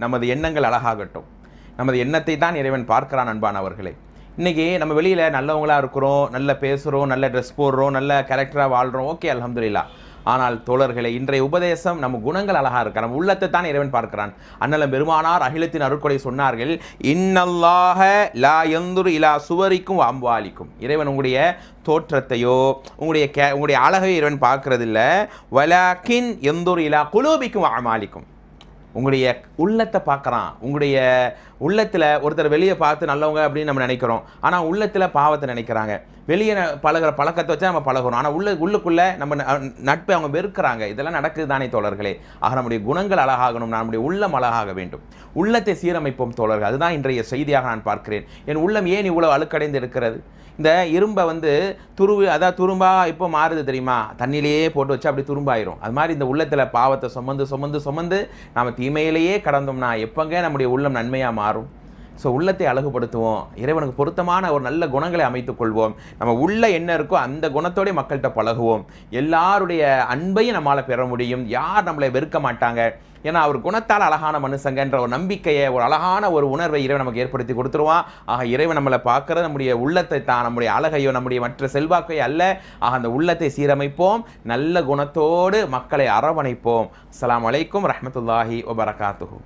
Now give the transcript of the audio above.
நமது எண்ணங்கள் அழகாகட்டும். நமது எண்ணத்தை தான் இறைவன் பார்க்கிறான் அன்பானவர்களே. இன்றைக்கி நம்ம வெளியில் நல்லவங்களாக இருக்கிறோம், நல்ல பேசுகிறோம், நல்ல ட்ரெஸ் போடுறோம், நல்ல கேரக்டராக வாழ்கிறோம், ஓகே அல்ஹம்துலில்லாஹ். ஆனால் தோழர்களே, இன்றைய உபதேசம் நம்ம குணங்கள் அழகாக இருக்க, நம்ம உள்ளத்தை தான் இறைவன் பார்க்கிறான். அண்ணலம் பெருமானார் அகிலத்தின் அருட்கொடை சொன்னார்கள், இன்னல்லாஹ லா யந்துரு இலா சுவரிக்கும் அம்வாலிக்கும். இறைவன் உங்களுடைய தோற்றத்தையோ உங்களுடைய அழகையோ இறைவன் பார்க்கறதில்ல. வலாக்கின் யந்துரு இலா குலூபிக்கும் அமாலிக்கும். உங்களுடைய உள்ளத்தை பார்க்குறான். உங்களுடைய உள்ளத்தில் ஒருத்தர் வெளியே பார்த்து நல்லவங்க அப்படின்னு நம்ம நினைக்கிறோம், ஆனால் உள்ளத்தில் பாவத்தை நினைக்கிறாங்க. வெளியே பழகிற பழக்கத்தை வச்சா நம்ம பழகிறோம், ஆனால் உள்ளுக்குள்ளே நம்ம நட்பை அவங்க வெறுக்கிறாங்க. இதெல்லாம் நடக்குது தானே தோழர்களே. ஆக நம்முடைய குணங்கள் அழகாகணும், நம்முடைய உள்ளம் அழகாக வேண்டும். உள்ளத்தை சீரமைப்போம் தோழர்கள். அதுதான் இன்றைய செய்தியாக நான் பார்க்கிறேன். என் உள்ளம் ஏன் இவ்வளோ அழுக்கடைந்து இருக்கிறது? இந்த இரும்பை துரும்பா இப்போ மாறுது தெரியுமா? தண்ணியிலேயே போட்டு வச்சு அப்படி துரும்பாயிரும். அது மாதிரி இந்த உள்ளத்தில் பாவத்தை சுமந்து நாம் தீமையிலேயே கடந்தோம்னா எப்போங்க நம்முடைய உள்ளம் நன்மையாக மாறும்? ஸோ உள்ளத்தை அழகுபடுத்துவோம், இறைவனுக்கு பொருத்தமான ஒரு நல்ல குணங்களை அமைத்துக் கொள்வோம். நம்ம உள்ள என்ன இருக்கோ அந்த குணத்தோட மக்கள்கிட்ட பழகுவோம். எல்லாருடைய அன்பையும் நம்மளால் பெற முடியும். யார் நம்மளை வெறுக்க மாட்டாங்க. ஏன்னா அவர் குணத்தால் அழகான மனுஷங்கன்ற ஒரு நம்பிக்கையை, ஒரு அழகான ஒரு உணர்வை இறைவன் நமக்கு ஏற்படுத்தி கொடுத்துருவான். ஆக இறைவன் நம்மளை பார்க்கறது நம்முடைய உள்ளத்தை தான், நம்முடைய அழகையோ நம்முடைய மற்ற செல்வாக்கையோ அல்ல. ஆக அந்த உள்ளத்தை சீரமைப்போம், நல்ல குணத்தோடு மக்களை அரவணைப்போம். அஸ்ஸலாமு அலைக்கும் ரஹ்மத்துல்லாஹி வபரகாத்துஹு.